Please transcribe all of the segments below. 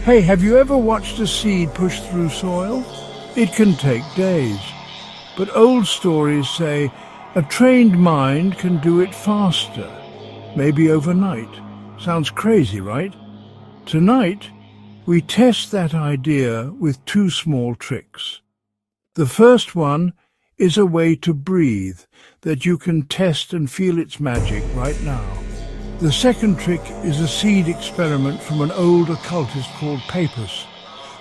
Hey, have you ever watched a seed push through soil? It can take days. But old stories say a trained mind can do it faster, maybe overnight. Sounds crazy, right? Tonight, we test that idea with two small tricks. The first one is a way to breathe that you can test and feel its magic right now. The second trick is a seed experiment from an old occultist called Papus.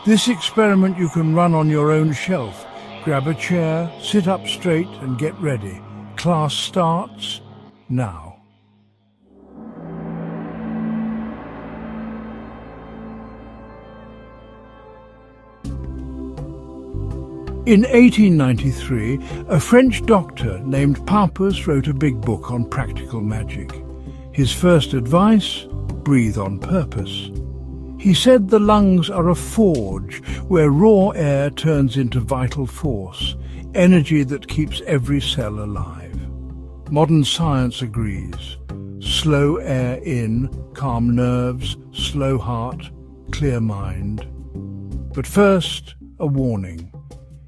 This experiment you can run on your own shelf. Grab a chair, sit up straight and get ready. Class starts now. In 1893, a French doctor named Papus wrote a big book on practical magic. His first advice: breathe on purpose. He said the lungs are a forge where raw air turns into vital force, energy that keeps every cell alive. Modern science agrees. Slow air in, calm nerves, slow heart, clear mind. But first, a warning.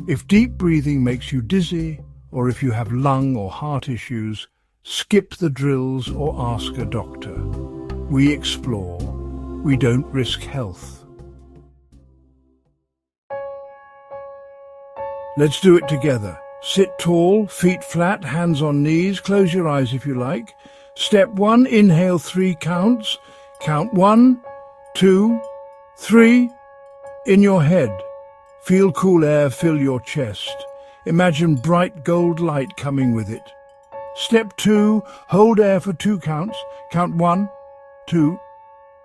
If deep breathing makes you dizzy, or if you have lung or heart issues, skip the drills or ask a doctor. We explore. We don't risk health. Let's do it together. Sit tall, feet flat, hands on knees. Close your eyes if you like. Step 1, inhale 3 counts. Count 1, 2, 3. In your head. Feel cool air fill your chest. Imagine bright gold light coming with it. Step 2, hold air for 2 counts. Count 1, 2.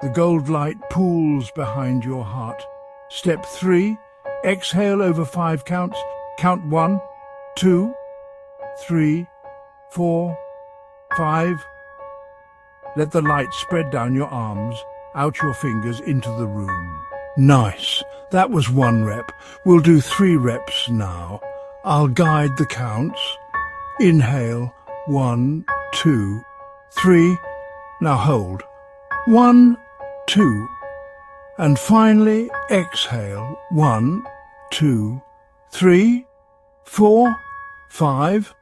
The gold light pools behind your heart. Step 3, exhale over 5 counts. Count 1, 2, 3, 4, 5. Let the light spread down your arms, out your fingers into the room. Nice. That was 1 rep. We'll do 3 reps now. I'll guide the counts. Inhale, 1, 2, 3. Now hold. 1, 2. And finally, exhale. 1, 2, 3, 4, 5.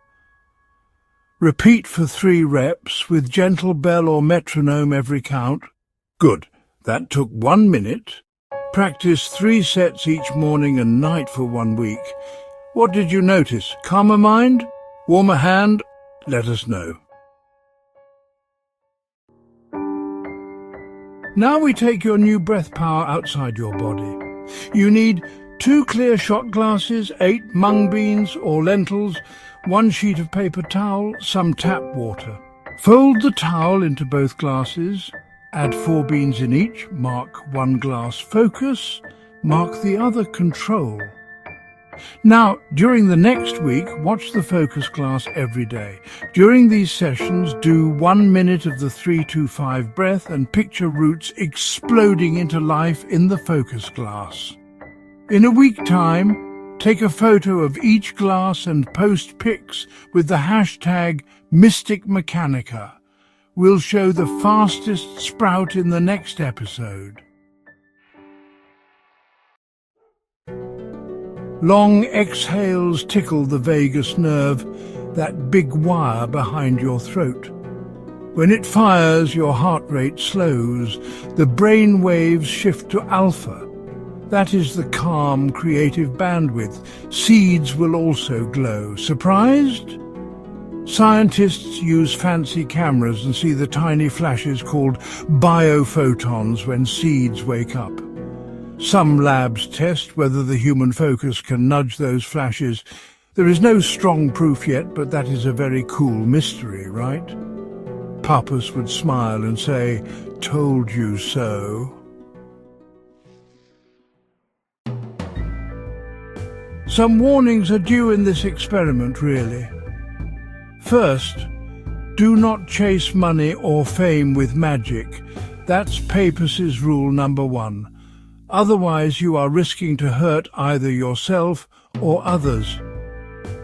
Repeat for 3 reps with gentle bell or metronome every count. Good. That took 1 minute. Practice 3 sets each morning and night for 1 week. What did you notice? Calmer mind? Warmer hand? Let us know. Now we take your new breath power outside your body. You need 2 clear shot glasses, 8 mung-beans or lentils, 1 sheet of paper towel, some tap water. Fold the towel into both glasses. Add 4 beans in each, mark 1 glass focus, mark the other control. Now, during the next week, watch the focus glass every day. During these sessions, do 1 minute of the 3-2-5 breath and picture roots exploding into life in the focus glass. In a week time, take a photo of each glass and post pics with the hashtag #MysticMechanica. We'll show the fastest sprout in the next episode. Long exhales tickle the vagus nerve, that big wire behind your throat. When it fires, your heart rate slows. The brain waves shift to alpha. That is the calm, creative bandwidth. Seeds will also glow. Surprised? Scientists use fancy cameras and see the tiny flashes called biophotons when seeds wake up. Some labs test whether the human focus can nudge those flashes. There is no strong proof yet, but that is a very cool mystery, right? Papus would smile and say, "Told you so." Some warnings are due in this experiment, really. First, do not chase money or fame with magic. That's Papus's rule number 1. Otherwise, you are risking to hurt either yourself or others.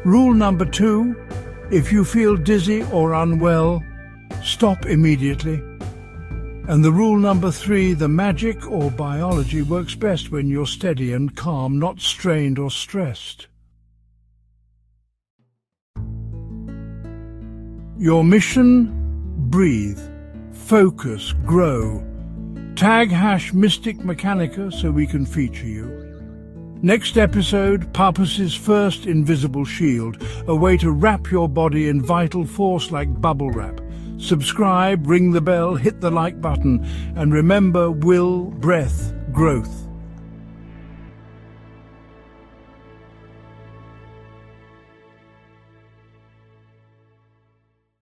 Rule number 2, if you feel dizzy or unwell, stop immediately. And the rule number 3, the magic or biology works best when you're steady and calm, not strained or stressed. Your mission? Breathe, focus, grow. Tag #Mystic Mechanica so we can feature you. Next episode, Papus's first invisible shield, a way to wrap your body in vital force like bubble wrap. Subscribe, ring the bell, hit the like button, and remember will, breath, growth.